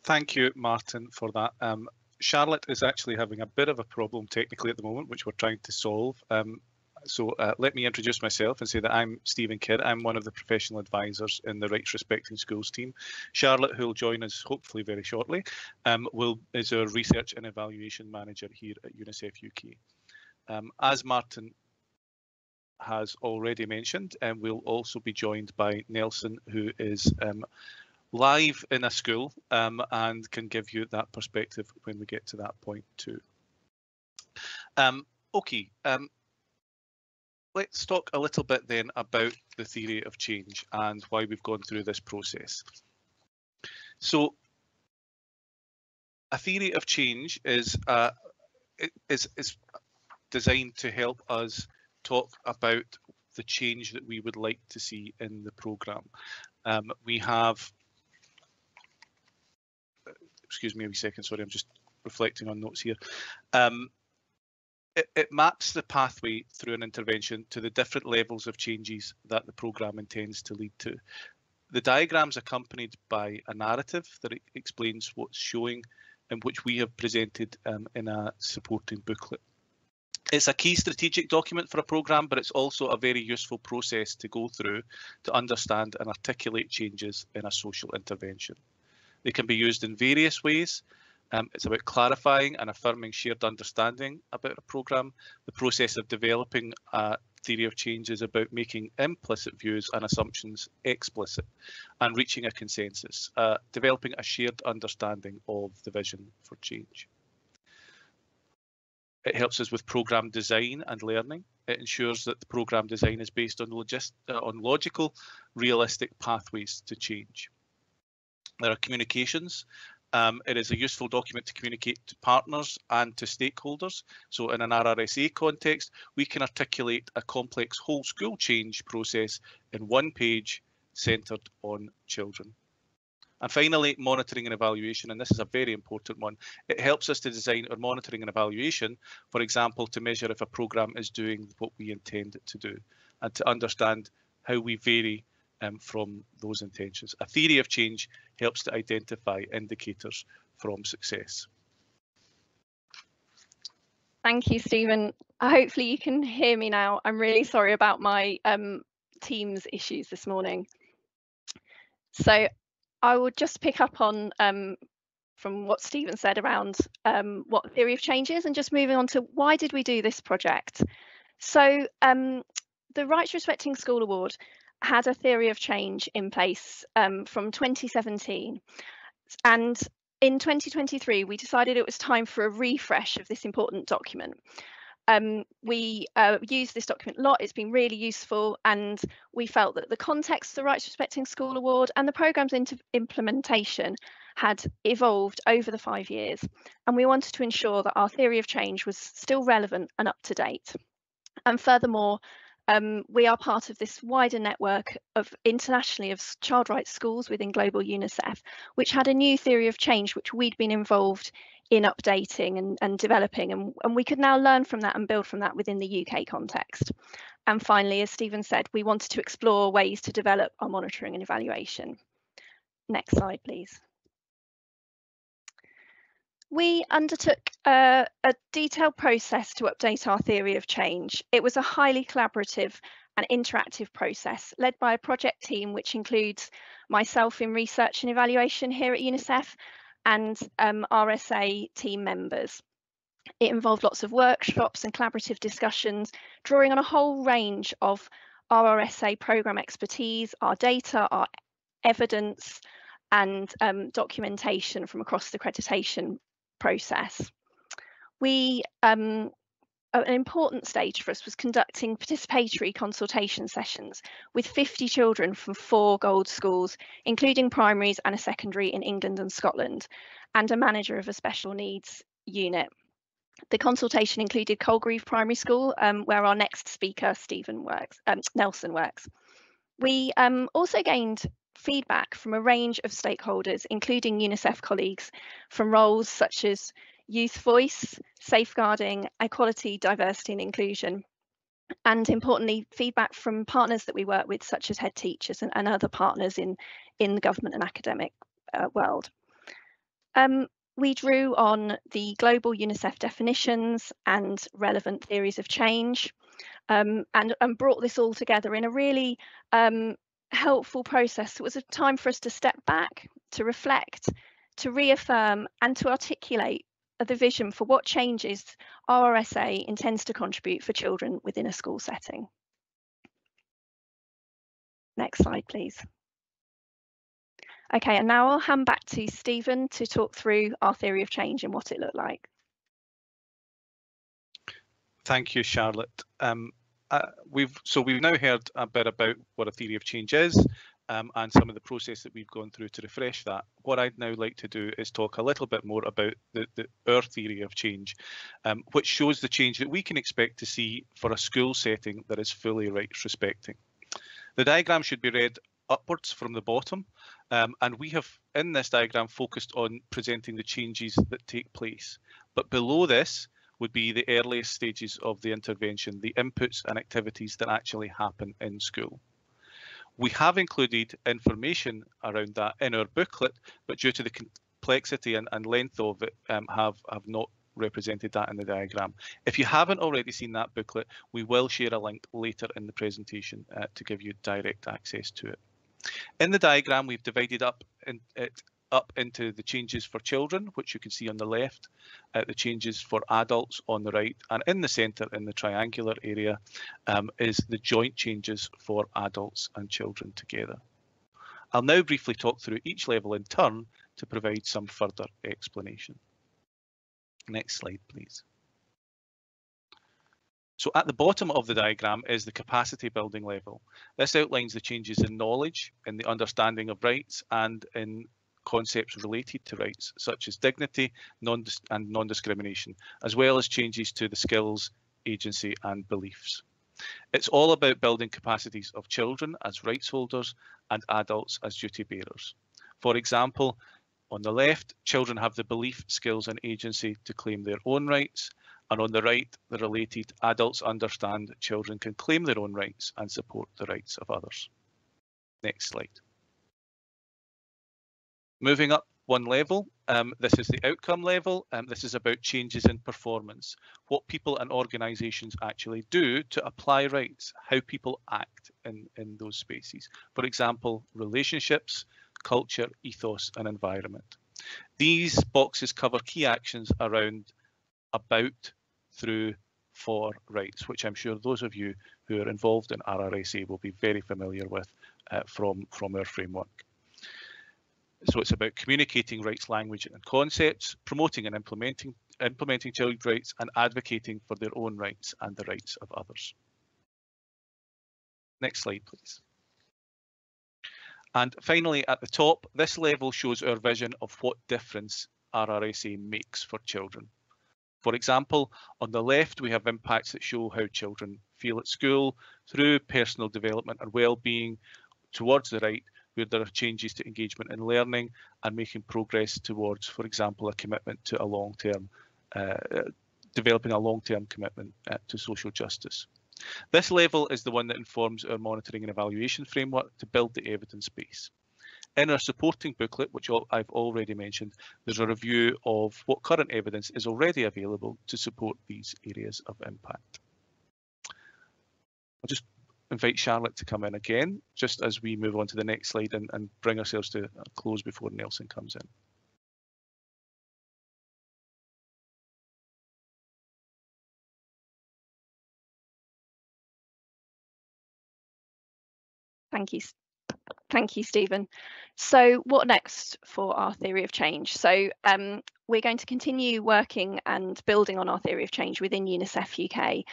Thank you, Martin, for that. Charlotte is actually having a bit of a problem technically at the moment, which we're trying to solve. So let me introduce myself and say that I'm Stephen Kidd. I'm one of the professional advisors in the Rights Respecting Schools team. Charlotte, who will join us hopefully very shortly, is our research and evaluation manager here at UNICEF UK. As Martin has already mentioned, we'll also be joined by Nelson, who is live in a school and can give you that perspective when we get to that point too. Okay. Let's talk a little bit then about the theory of change and why we've gone through this process. So, a theory of change is designed to help us talk about the change that we would like to see in the programme. We have, excuse me a wee second, sorry, I'm just reflecting on notes here. It maps the pathway through an intervention to the different levels of changes that the programme intends to lead to. The diagram's accompanied by a narrative that explains what's showing and which we have presented in a supporting booklet. It's a key strategic document for a programme, but it's also a very useful process to go through to understand and articulate changes in a social intervention. They can be used in various ways. It's about clarifying and affirming shared understanding about a programme. The process of developing a theory of change is about making implicit views and assumptions explicit and reaching a consensus, developing a shared understanding of the vision for change. It helps us with programme design and learning. It ensures that the programme design is based on logical, realistic pathways to change. There are communications. It is a useful document to communicate to partners and to stakeholders. So in an RRSA context, we can articulate a complex whole school change process in one page centred on children. And finally, monitoring and evaluation, and this is a very important one. It helps us to design our monitoring and evaluation, for example, to measure if a programme is doing what we intend it to do and to understand how we vary from those intentions. A theory of change helps to identify indicators from success. Thank you, Stephen. Hopefully you can hear me now. I'm really sorry about my Teams issues this morning. So I will just pick up on from what Stephen said around what theory of change is, and just moving on to why did we do this project. So the Rights Respecting School Award had a theory of change in place from 2017, and in 2023 we decided it was time for a refresh of this important document. We use this document a lot. It's been really useful, and we felt that the context of the Rights Respecting School Award and the programme's implementation had evolved over the 5 years, and we wanted to ensure that our theory of change was still relevant and up to date. And furthermore, we are part of this wider network of internationally of child rights schools within Global UNICEF, which had a new theory of change which we'd been involved in updating and developing, and we could now learn from that and build from that within the UK context. And finally, as Stephen said, we wanted to explore ways to develop our monitoring and evaluation. Next slide, please. We undertook a detailed process to update our theory of change. It was a highly collaborative and interactive process led by a project team which includes myself in research and evaluation here at UNICEF and RSA team members. It involved lots of workshops and collaborative discussions, drawing on a whole range of RRSA programme expertise, our data, our evidence and documentation from across the accreditation process. An important stage for us was conducting participatory consultation sessions with 50 children from 4 gold schools, including primaries and a secondary in England and Scotland, and a manager of a special needs unit. The consultation included Colgrave Primary School, where our next speaker, Nelson works. We also gained feedback from a range of stakeholders, including UNICEF colleagues from roles such as youth voice, safeguarding, equality, diversity and inclusion, and importantly feedback from partners that we work with such as head teachers and other partners in the government and academic world. we drew on the global UNICEF definitions and relevant theories of change, and brought this all together in a really helpful process. It was a time for us to step back, to reflect, to reaffirm, and to articulate the vision for what changes RRSA intends to contribute for children within a school setting. Next slide, please. Okay, and now I'll hand back to Stephen to talk through our theory of change and what it looked like. Thank you, Charlotte. We've now heard a bit about what a theory of change is, and some of the process that we've gone through to refresh that. What I'd now like to do is talk a little bit more about our theory of change, which shows the change that we can expect to see for a school setting that is fully rights respecting. The diagram should be read upwards from the bottom, and we have in this diagram focused on presenting the changes that take place. But below this would be the earliest stages of the intervention, the inputs and activities that actually happen in school. We have included information around that in our booklet, but due to the complexity and length of it, have not represented that in the diagram. If you haven't already seen that booklet, we will share a link later in the presentation to give you direct access to it. In the diagram, we've divided up into the changes for children, which you can see on the left, the changes for adults on the right, and in the centre, in the triangular area, is the joint changes for adults and children together. I'll now briefly talk through each level in turn to provide some further explanation. Next slide, please. So at the bottom of the diagram is the capacity building level. This outlines the changes in knowledge, in the understanding of rights, and in concepts related to rights, such as dignity and non-discrimination, as well as changes to the skills, agency, and beliefs. It's all about building capacities of children as rights holders and adults as duty bearers. For example, on the left, children have the belief, skills, and agency to claim their own rights, and on the right, the related adults understand that children can claim their own rights and support the rights of others. Next slide. Moving up one level, this is the outcome level. This is about changes in performance, what people and organisations actually do to apply rights, how people act in those spaces. For example, relationships, culture, ethos, and environment. These boxes cover key actions around about, through, for rights, which I'm sure those of you who are involved in RRSA will be very familiar with from our framework. So it's about communicating rights language and concepts, promoting and implementing child rights, and advocating for their own rights and the rights of others. Next slide, please. And finally, at the top, this level shows our vision of what difference RRSA makes for children. For example, on the left, we have impacts that show how children feel at school through personal development and well-being. Towards the right, where there are changes to engagement in learning and making progress towards, for example, a commitment to a long-term, developing a long-term commitment to social justice. This level is the one that informs our monitoring and evaluation framework to build the evidence base. In our supporting booklet, which I've already mentioned, there's a review of what current evidence is already available to support these areas of impact. I'll just invite Charlotte to come in again, just as we move on to the next slide and bring ourselves to a close before Nelson comes in. Thank you, Stephen. So what next for our theory of change? So we're going to continue working and building on our theory of change within UNICEF UK.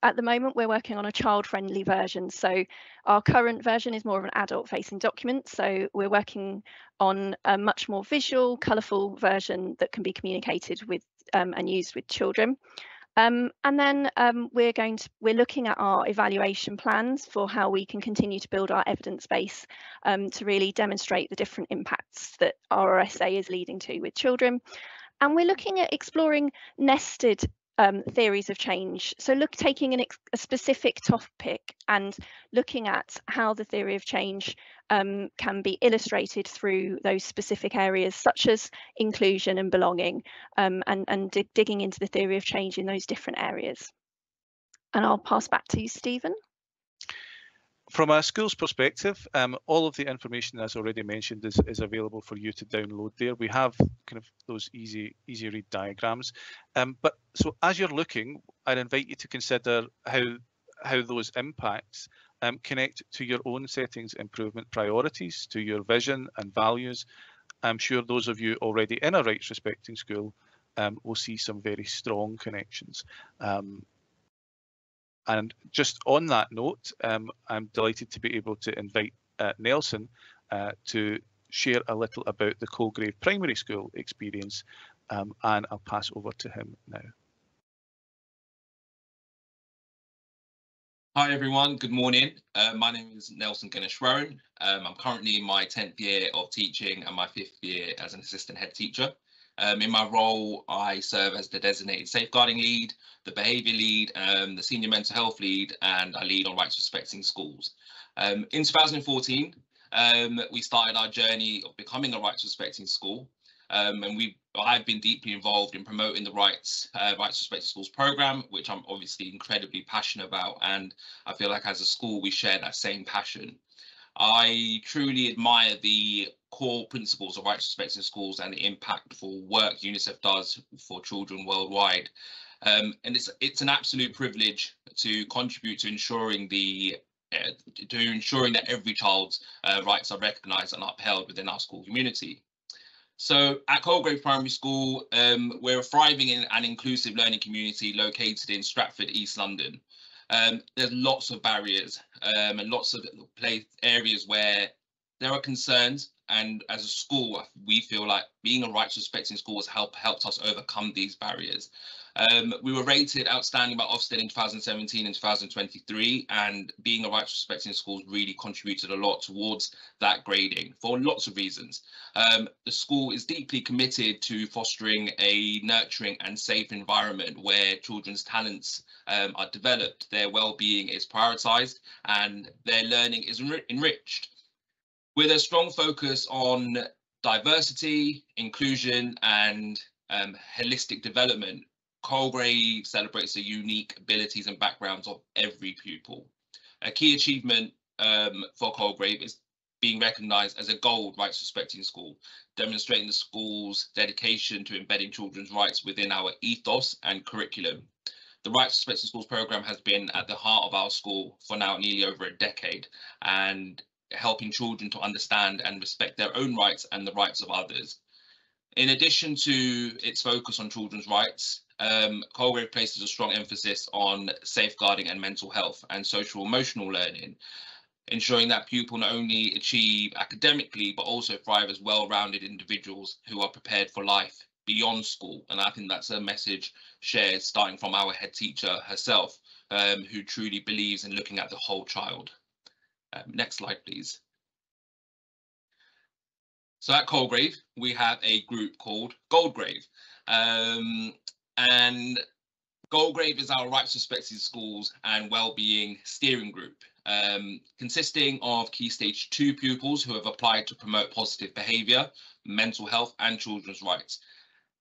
At the moment, we're working on a child-friendly version. So our current version is more of an adult-facing document. So we're working on a much more visual, colourful version that can be communicated with and used with children. And then we're looking at our evaluation plans for how we can continue to build our evidence base to really demonstrate the different impacts that RRSA is leading to with children. And we're looking at exploring nested theories of change. So taking a specific topic and looking at how the theory of change can be illustrated through those specific areas, such as inclusion and belonging, and digging into the theory of change in those different areas. And I'll pass back to you, Stephen. From a school's perspective, all of the information, as already mentioned, is available for you to download there. We have kind of those easy read diagrams. But so as you're looking, I'd invite you to consider how those impacts connect to your own settings improvement priorities, to your vision and values. I'm sure those of you already in a rights respecting school will see some very strong connections. And just on that note, I'm delighted to be able to invite Nelson to share a little about the Colgrave Primary School experience, and I'll pass over to him now. Hi everyone, good morning. My name is Nelson Ganeshwaran. I'm currently in my 10th year of teaching and my 5th year as an assistant head teacher. In my role, I serve as the designated safeguarding lead, the behaviour lead, the senior mental health lead, and I lead on rights respecting schools. In 2014, we started our journey of becoming a rights respecting school. And I've been deeply involved in promoting the rights respecting schools programme, which I'm obviously incredibly passionate about. And I feel like as a school, we share that same passion. I truly admire the core principles of rights respecting schools and the impactful work UNICEF does for children worldwide. And it's an absolute privilege to contribute to ensuring that every child's rights are recognised and upheld within our school community. So at Colgrave Primary School, we're a thriving and inclusive learning community located in Stratford, East London. There's lots of barriers and lots of areas where there are concerns, and as a school, we feel like being a rights respecting school has helped us overcome these barriers. We were rated outstanding by Ofsted in 2017 and 2023, and being a rights respecting school really contributed a lot towards that grading for lots of reasons. The school is deeply committed to fostering a nurturing and safe environment where children's talents are developed, their well-being is prioritised, and their learning is enriched. With a strong focus on diversity, inclusion, and holistic development, Colgrave celebrates the unique abilities and backgrounds of every pupil. A key achievement for Colgrave is being recognised as a gold rights respecting school, demonstrating the school's dedication to embedding children's rights within our ethos and curriculum. The Rights Respecting Schools programme has been at the heart of our school for now nearly over a decade, and helping children to understand and respect their own rights and the rights of others. In addition to its focus on children's rights, Colgrave places a strong emphasis on safeguarding and mental health and social emotional learning, ensuring that pupils not only achieve academically, but also thrive as well-rounded individuals who are prepared for life beyond school. And I think that's a message shared starting from our head teacher herself, who truly believes in looking at the whole child. Next slide, please. So at Colgrave, we have a group called Colgrave. And Colgrave is our rights respecting schools and wellbeing steering group, consisting of Key Stage 2 pupils who have applied to promote positive behaviour, mental health and children's rights.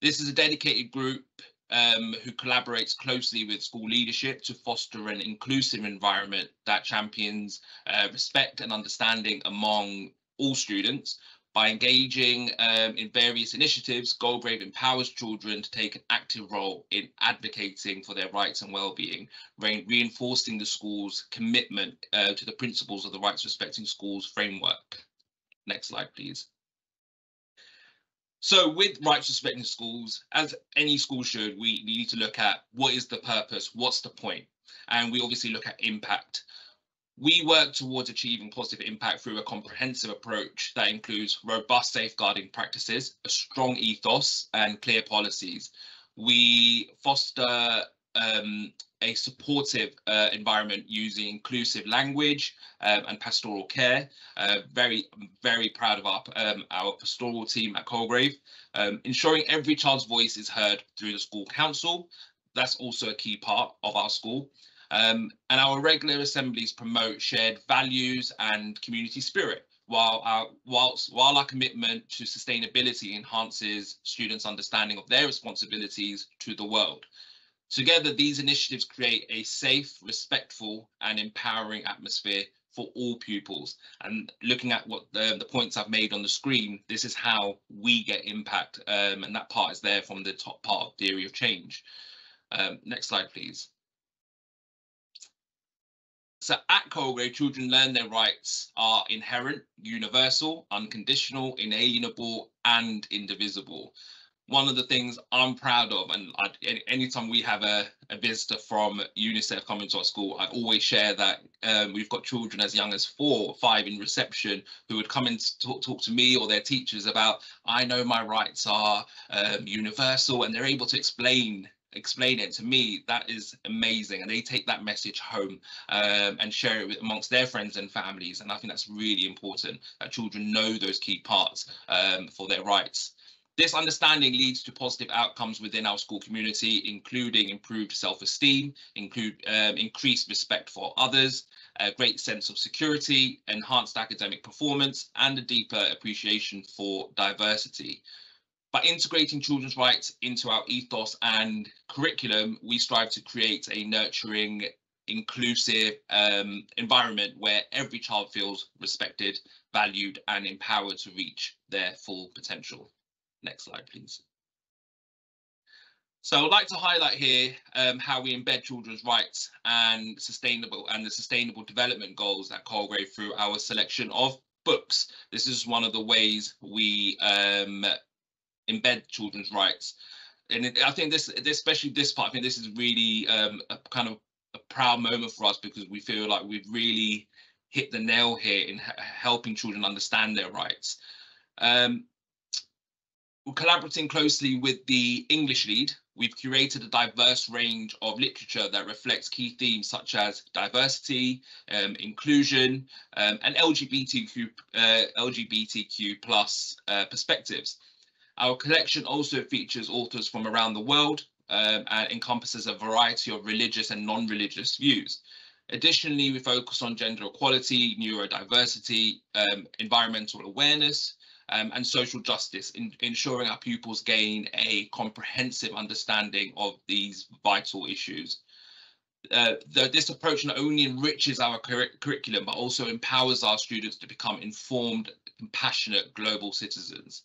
This is a dedicated group who collaborates closely with school leadership to foster an inclusive environment that champions respect and understanding among all students. By engaging in various initiatives, Colgrave empowers children to take an active role in advocating for their rights and well-being, reinforcing the school's commitment to the principles of the Rights Respecting Schools framework. Next slide, please. So with rights respecting schools, as any school should, we need to look at what is the purpose, what's the point? And we obviously look at impact. We work towards achieving positive impact through a comprehensive approach that includes robust safeguarding practices, a strong ethos and clear policies. We foster a supportive environment using inclusive language and pastoral care. Very proud of our pastoral team at Colgrave, ensuring every child's voice is heard through the school council. that's also a key part of our school. And our regular assemblies promote shared values and community spirit, while our commitment to sustainability enhances students' understanding of their responsibilities to the world. Together, these initiatives create a safe, respectful, and empowering atmosphere for all pupils. And looking at what the points I've made on the screen, this is how we get impact, and that part is there from the top part of theory of change. Next slide, please. So at Colgrave, children learn their rights are inherent, universal, unconditional, inalienable, and indivisible. One of the things I'm proud of, and anytime we have a visitor from UNICEF coming to our school, I always share that we've got children as young as 4 or 5 in reception who would come and talk to me or their teachers about, I know my rights are universal, and they're able to explain it to me. That is amazing, and they take that message home and share it amongst their friends and families. And I think that's really important, that children know those key parts for their rights. This understanding leads to positive outcomes within our school community, including improved self-esteem, increased respect for others, a great sense of security, enhanced academic performance, and a deeper appreciation for diversity. By integrating children's rights into our ethos and curriculum, we strive to create a nurturing, inclusive environment where every child feels respected, valued, and empowered to reach their full potential. Next slide, please. So I'd like to highlight here how we embed children's rights and the sustainable development goals at Colgrave through our selection of books. This is one of the ways we embed children's rights. And I think this, especially this part, I think this is really a kind of a proud moment for us, because we feel like we've really hit the nail here in helping children understand their rights. We're collaborating closely with the English Lead. We've curated a diverse range of literature that reflects key themes such as diversity, inclusion, and LGBTQ plus perspectives. Our collection also features authors from around the world and encompasses a variety of religious and non-religious views. Additionally, we focus on gender equality, neurodiversity, environmental awareness, and social justice, ensuring our pupils gain a comprehensive understanding of these vital issues. This approach not only enriches our curriculum, but also empowers our students to become informed, compassionate global citizens.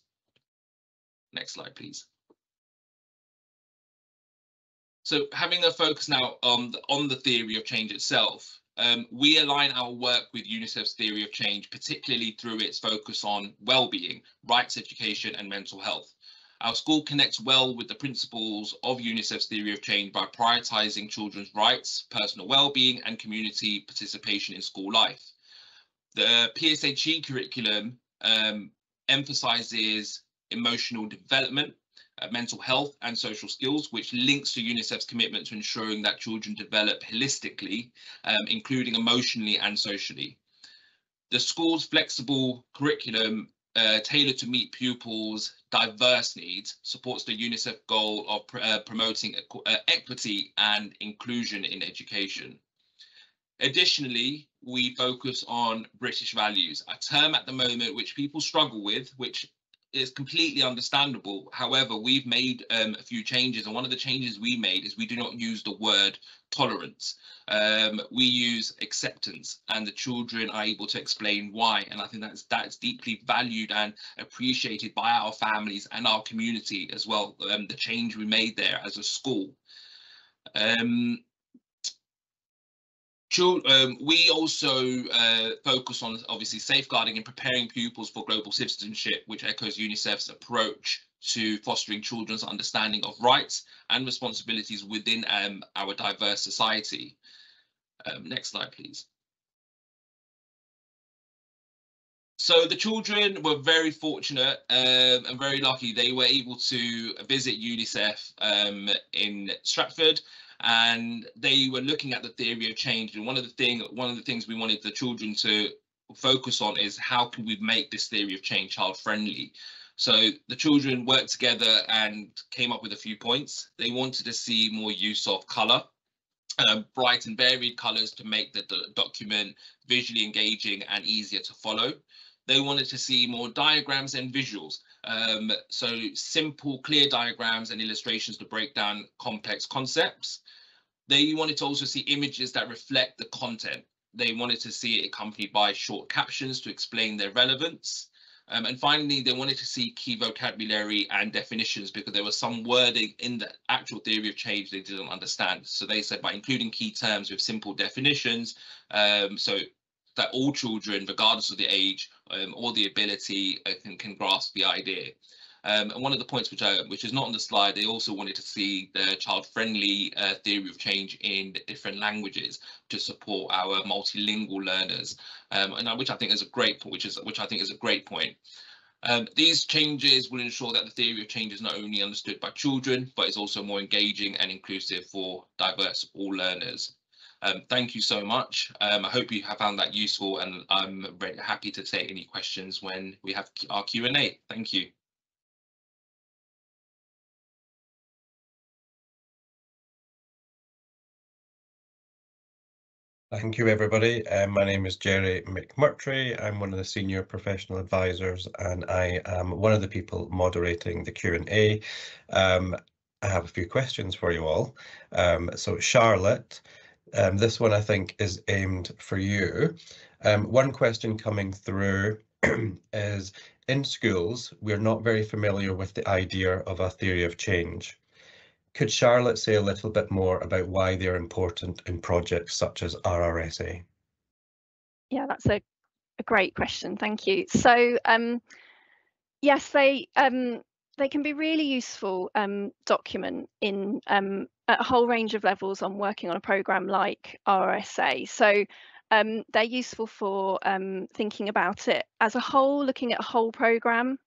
Next slide, please. So having a focus now on the theory of change itself, we align our work with UNICEF's theory of change, particularly through its focus on well-being, rights, education, and mental health. Our school connects well with the principles of UNICEF's theory of change by prioritizing children's rights, personal well-being, and community participation in school life. The PSHE curriculum emphasizes emotional development, mental health, and social skills, which links to UNICEF's commitment to ensuring that children develop holistically, including emotionally and socially. The school's flexible curriculum, tailored to meet pupils' diverse needs, supports the UNICEF goal of promoting equity and inclusion in education. Additionally, we focus on British values, a term at the moment which people struggle with, which is completely understandable. However, we've made a few changes, and one of the changes we made is we do not use the word tolerance. We use acceptance, and the children are able to explain why. And I think that's deeply valued and appreciated by our families and our community as well, the change we made there as a school. We also focus on, obviously, safeguarding and preparing pupils for global citizenship, which echoes UNICEF's approach to fostering children's understanding of rights and responsibilities within our diverse society. Next slide, please. So the children were very fortunate and very lucky. They were able to visit UNICEF in Stratford, and they were looking at the theory of change. And one of the things we wanted the children to focus on is how can we make this theory of change child friendly. So the children worked together and came up with a few points. They wanted to see more use of colour, bright and varied colours to make the document visually engaging and easier to follow. They wanted to see more diagrams and visuals, so simple, clear diagrams and illustrations to break down complex concepts. They wanted to also see images that reflect the content. They wanted to see it accompanied by short captions to explain their relevance. And finally, they wanted to see key vocabulary and definitions, because there was some wording in the actual theory of change they didn't understand. So they said by including key terms with simple definitions, so that all children, regardless of the age or the ability, can grasp the idea. And one of the points which is not on the slide, they also wanted to see the child-friendly theory of change in different languages to support our multilingual learners, and which I think is a great point. Which I think is a great point. These changes will ensure that the theory of change is not only understood by children, but is also more engaging and inclusive for diverse all learners. Thank you so much. I hope you have found that useful, and I'm very happy to take any questions when we have our Q&A. Thank you. Thank you, everybody. My name is Jerry McMurtry. I'm one of the senior professional advisors, and I am one of the people moderating the Q&A. I have a few questions for you all. So Charlotte, this one I think is aimed for you. One question coming through is, in schools, we're not very familiar with the idea of a theory of change. Could Charlotte say a little bit more about why they're important in projects such as RRSA? Yeah, that's a great question. Thank you. So yes, they can be really useful document in at a whole range of levels on working on a programme like RRSA. So they're useful for thinking about it as a whole, looking at a whole programme,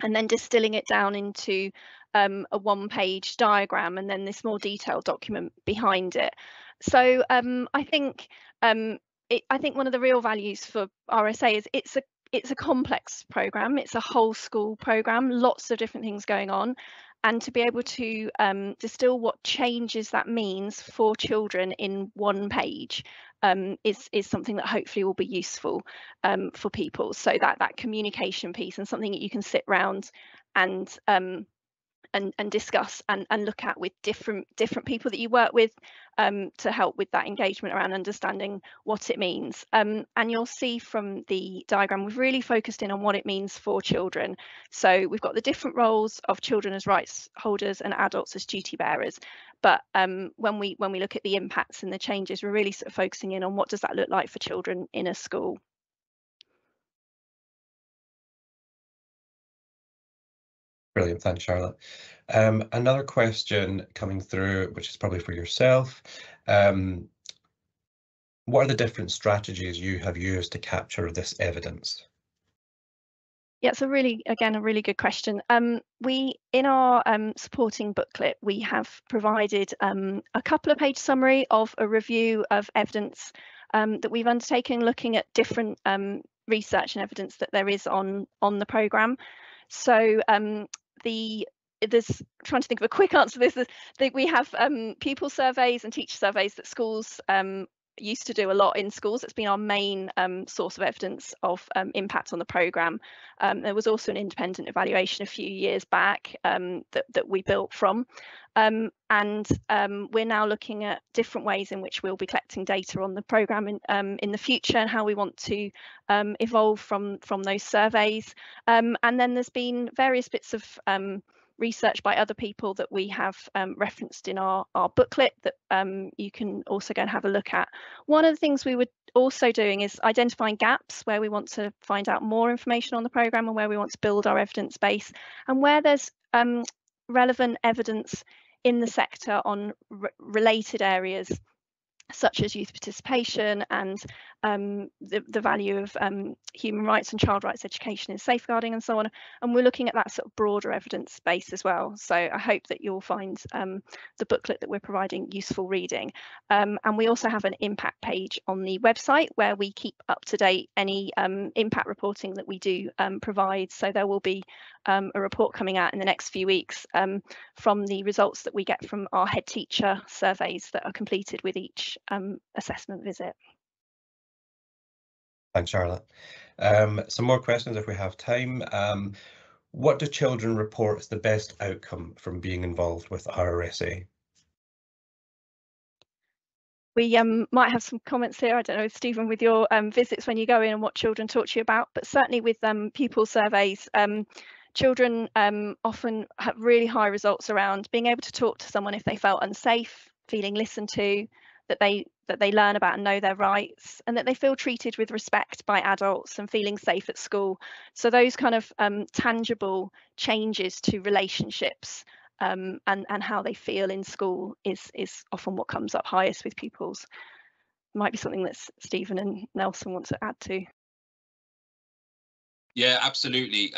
and then distilling it down into a one-page diagram, and then this more detailed document behind it. So I think one of the real values for RSA is it's a complex programme. It's a whole school programme, lots of different things going on, and to be able to distill what changes that means for children in one page is something that hopefully will be useful for people. So that communication piece, and something that you can sit round and discuss and look at with different people that you work with to help with that engagement around understanding what it means. And you'll see from the diagram, we've really focused in on what it means for children. So we've got the different roles of children as rights holders and adults as duty bearers. But when we look at the impacts and the changes, we're really sort of focusing in on what does that look like for children in a school. Brilliant, thanks, Charlotte. Another question coming through, which is probably for yourself. What are the different strategies you have used to capture this evidence? Yeah, it's a really good question. We, in our supporting booklet, we have provided a couple of page summary of a review of evidence that we've undertaken, looking at different research and evidence that there is on the programme. So there's trying to think of a quick answer to this. We have pupil surveys and teacher surveys that schools used to do a lot in schools. It's been our main source of evidence of impact on the programme. There was also an independent evaluation a few years back that we built from. And we're now looking at different ways in which we'll be collecting data on the programme in the future, and how we want to evolve from those surveys. And then there's been various bits of research by other people that we have referenced in our booklet that you can also go and have a look at. One of the things we were also doing is identifying gaps where we want to find out more information on the programme, and where we want to build our evidence base, and where there's relevant evidence in the sector on related areas such as youth participation and the value of human rights and child rights education in safeguarding and so on. And we're looking at that sort of broader evidence base as well. So I hope that you'll find the booklet that we're providing useful reading. And we also have an impact page on the website where we keep up to date any impact reporting that we do provide. So there will be a report coming out in the next few weeks from the results that we get from our head teacher surveys that are completed with each assessment visit. Thanks, Charlotte. Some more questions if we have time. What do children report as the best outcome from being involved with RRSA? We might have some comments here. I don't know, Stephen, with your visits when you go in and what children talk to you about, but certainly with pupil surveys, children often have really high results around being able to talk to someone if they felt unsafe, feeling listened to, that they learn about and know their rights, and that they feel treated with respect by adults and feeling safe at school. So those kind of tangible changes to relationships and how they feel in school is often what comes up highest with pupils. Might be something that Stephen and Nelson want to add to. Yeah, absolutely.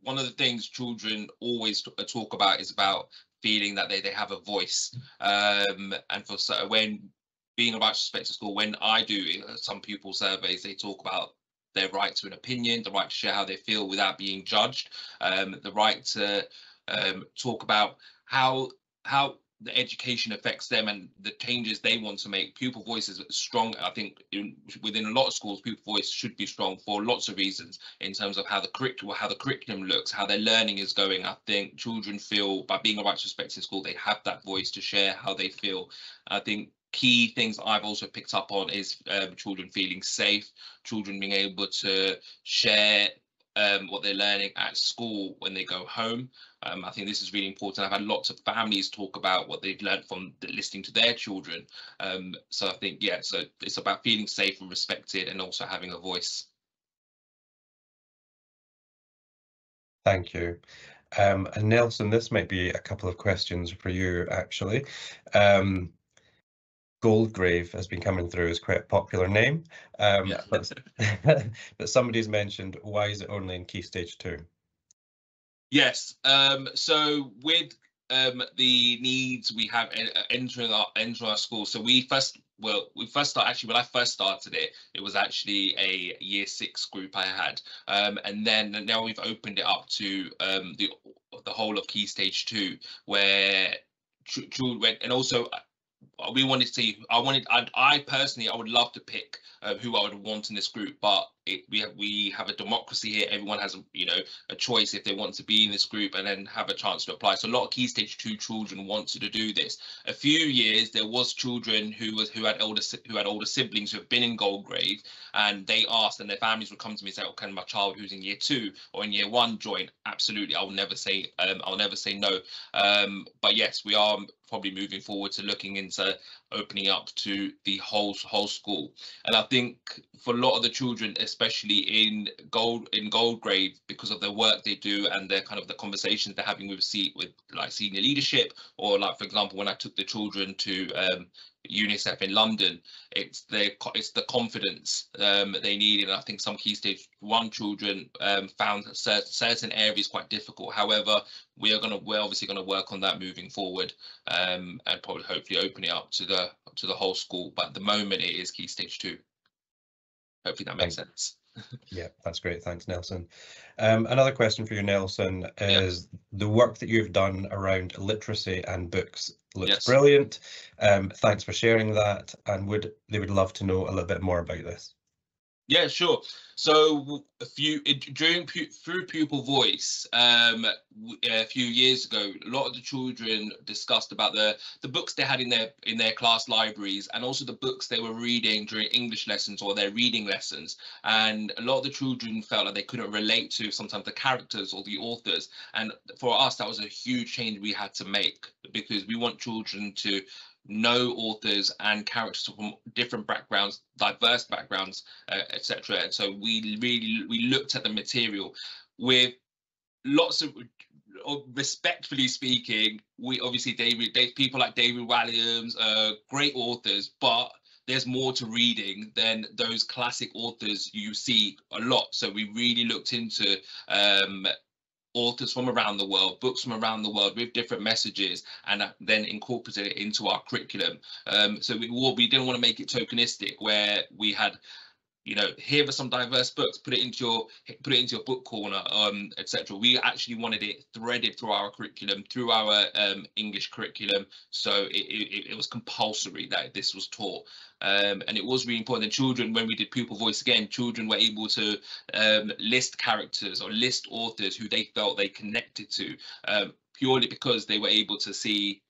One of the things children always talk about is about feeling that they have a voice. And when being a rights respected school, when I do some pupil surveys, they talk about their right to an opinion, the right to share how they feel without being judged, the right to talk about how the education affects them and the changes they want to make. Pupil voice is strong. I think within a lot of schools, pupil voice should be strong for lots of reasons in terms of how the curriculum looks, how their learning is going. I think children feel by being a rights respected school, they have that voice to share how they feel. I think key things I've also picked up on is children feeling safe, children being able to share what they're learning at school when they go home. I think this is really important. I've had lots of families talk about what they've learned from listening to their children. So I think, yeah, so it's about feeling safe and respected and also having a voice. Thank you. And Nelson, this might be a couple of questions for you, actually. Colgrave has been coming through as quite a popular name, Yeah. but somebody's mentioned, why is it only in Key Stage 2? Yes, so with the needs we have entering our school, so when I first started it, it was actually a Year 6 group I had, and then now we've opened it up to the whole of Key Stage 2, where children, and also we wanted to see. I personally, I would love to pick who I would want in this group, but we have a democracy here. Everyone has a choice if they want to be in this group and then have a chance to apply. So a lot of Key Stage 2 children wanted to do this. A few years there was children who had older siblings who have been in Colgrave, and they asked, and their families would come to me and say, "Oh, can my child who's in Year 2 or in Year 1 join?" Absolutely, I will never say no. But yes, we are probably moving forward to looking into opening up to the whole school. And I think for a lot of the children, especially in Colgrave, because of the work they do and their kind of the conversations they're having with like senior leadership, or like, for example, when I took the children to UNICEF in London, it's the confidence they need. And I think some Key Stage 1 children found certain areas quite difficult. However, we're obviously going to work on that moving forward, and probably hopefully open it up to the whole school. But at the moment it is Key Stage 2. Hopefully that makes sense. Yeah, that's great. Thanks, Nelson. Another question for you, Nelson, is the work that you've done around literacy and books looks brilliant. Thanks for sharing that, and they would love to know a little bit more about this. Yeah, sure. So through Pupil Voice, a few years ago, a lot of the children discussed about the books they had in their class libraries, and also the books they were reading during English lessons or their reading lessons. And a lot of the children felt like they couldn't relate to sometimes the characters or the authors. And for us, that was a huge change we had to make, because we want children to know authors and characters from different backgrounds, diverse backgrounds, etc. And so we looked at the material with lots of, respectfully speaking, we obviously people like David Walliams, great authors, but there's more to reading than those classic authors you see a lot. So we really looked into authors from around the world, books from around the world with different messages, and then incorporated it into our curriculum. So we didn't want to make it tokenistic, where we had, you know, here are some diverse books, put it into your book corner, etc. We actually wanted it threaded through our curriculum, through our English curriculum, so it was compulsory that this was taught. And it was really important. And children, when we did pupil voice again, children were able to list characters or list authors who they felt they connected to, purely because they were able to see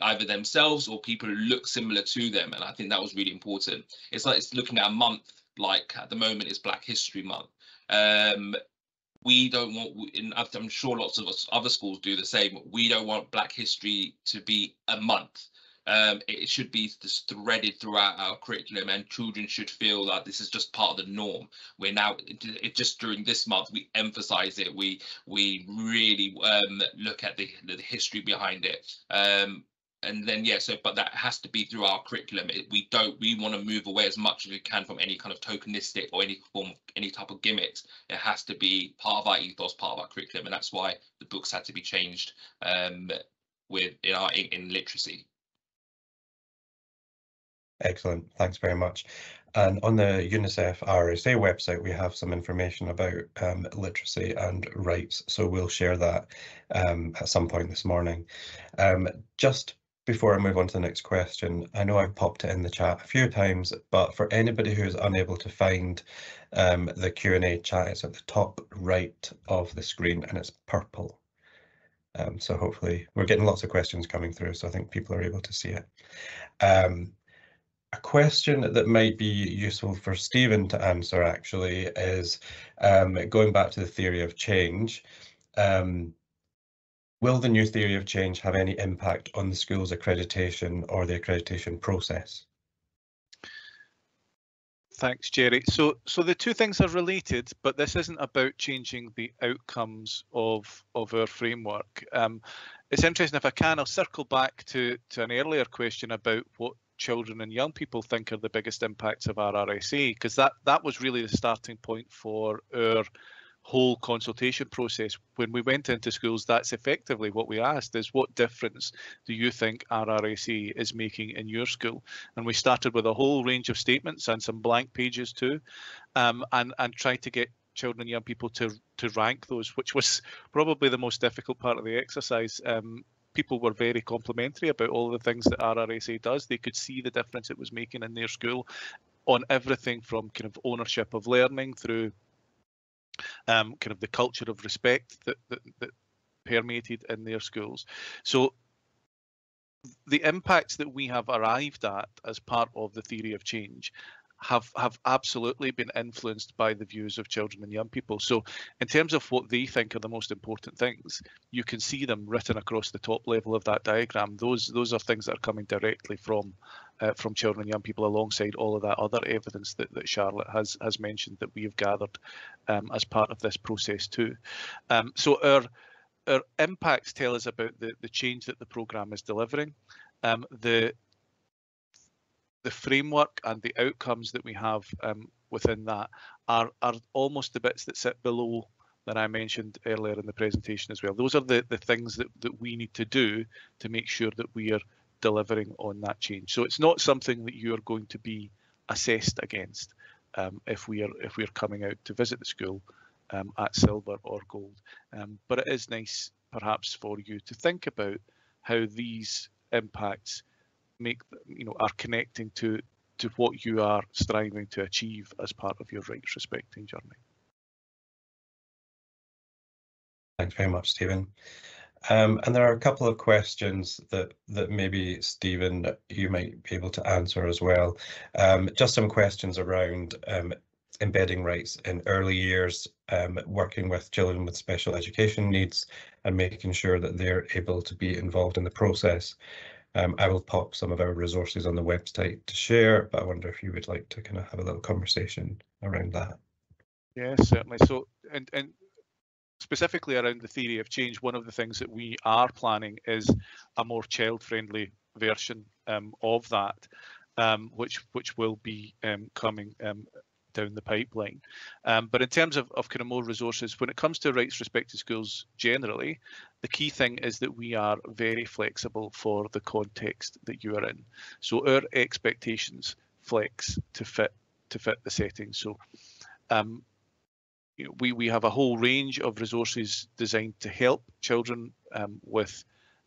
either themselves or people who look similar to them. And I think that was really important. It's like, it's looking at a month, like at the moment it's Black History Month. We don't want, I'm sure lots of other schools do the same, we don't want Black History to be a month. It should be just threaded throughout our curriculum, and children should feel that this is just part of the norm. We're now, just during this month, we emphasize it. We really look at the history behind it. And then, yeah, so, but that has to be through our curriculum. We want to move away as much as we can from any kind of tokenistic or any type of gimmicks. It has to be part of our ethos, part of our curriculum, and that's why the books had to be changed in literacy. Excellent, thanks very much. And on the UNICEF RRSA website, we have some information about literacy and rights, so we'll share that at some point this morning. Just before I move on to the next question, I know I've popped it in the chat a few times, but for anybody who is unable to find the Q&A chat, it's at the top right of the screen and it's purple. So hopefully we're getting lots of questions coming through, so I think people are able to see it. A question that might be useful for Stephen to answer actually is going back to the theory of change. Will the new theory of change have any impact on the school's accreditation or the accreditation process? Thanks, Jerry. So the two things are related, but this isn't about changing the outcomes of our framework. It's interesting, if I can, I'll circle back to an earlier question about what children and young people think are the biggest impacts of RRSA, because that was really the starting point for our whole consultation process. When we went into schools, that's effectively what we asked, is what difference do you think RRSA is making in your school? And we started with a whole range of statements and some blank pages too, and tried to get children and young people to rank those, which was probably the most difficult part of the exercise. People were very complimentary about all the things that RRSA does. They could see the difference it was making in their school on everything from kind of ownership of learning through kind of the culture of respect that permeated in their schools. So the impacts that we have arrived at as part of the theory of change have absolutely been influenced by the views of children and young people. So in terms of what they think are the most important things, you can see them written across the top level of that diagram. Those are things that are coming directly from children and young people, alongside all of that other evidence that Charlotte has mentioned that we have gathered as part of this process too. So our impacts tell us about the change that the programme is delivering. The framework and the outcomes that we have within that are almost the bits that sit below that I mentioned earlier in the presentation as well. Those are the things that we need to do to make sure that we are delivering on that change. So it's not something that you are going to be assessed against if we are coming out to visit the school at silver or gold. But it is nice perhaps for you to think about how these impacts are connecting to what you are striving to achieve as part of your rights respecting journey. Thanks very much, Stephen. And there are a couple of questions that maybe, Stephen, you might be able to answer as well. Just some questions around embedding rights in early years, working with children with special education needs and making sure that they're able to be involved in the process. I will pop some of our resources on the website to share, but I wonder if you would like to kind of have a little conversation around that. Yes, certainly. So, and specifically around the theory of change, one of the things that we are planning is a more child-friendly version of that. which will be coming down the pipeline. But in terms of kind of more resources, when it comes to rights respected schools generally, the key thing is that we are very flexible for the context that you are in. So our expectations flex to fit the setting. So you know, we have a whole range of resources designed to help children with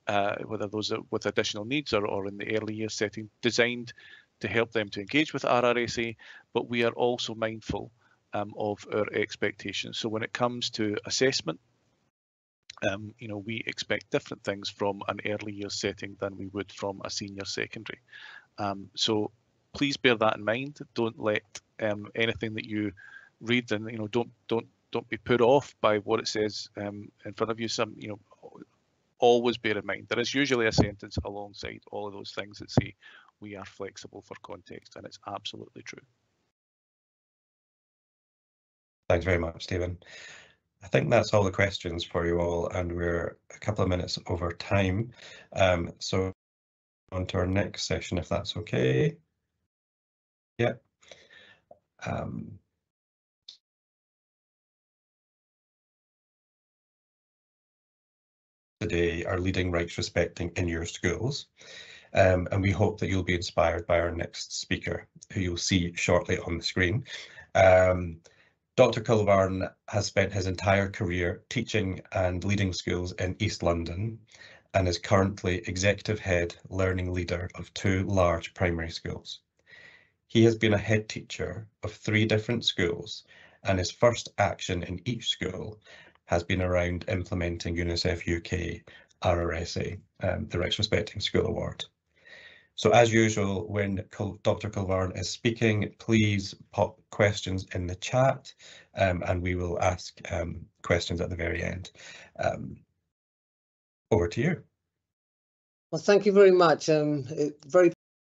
whether those are with additional needs or in the early years setting, designed to help them to engage with RRSA, but we are also mindful of our expectations. So when it comes to assessment, you know, we expect different things from an early years setting than we would from a senior secondary. So please bear that in mind. Don't let anything that you read, and you know, don't be put off by what it says in front of you. You know, always bear in mind there is usually a sentence alongside all of those things that say we are flexible for context, and it's absolutely true. Thanks very much, Stephen. I think that's all the questions for you all, and we're a couple of minutes over time. So on to our next session, if that's okay. Yeah. Today are leading rights respecting in your schools. And we hope that you'll be inspired by our next speaker, who you'll see shortly on the screen. Dr. Colgrave has spent his entire career teaching and leading schools in East London and is currently Executive Head Learning Leader of 2 large primary schools. He has been a head teacher of 3 different schools, and his first action in each school has been around implementing UNICEF UK RRSA, the Rights Respecting School Award. So as usual, when Dr. Colgrave is speaking, please pop questions in the chat, and we will ask questions at the very end. Over to you. Well, thank you very much. Very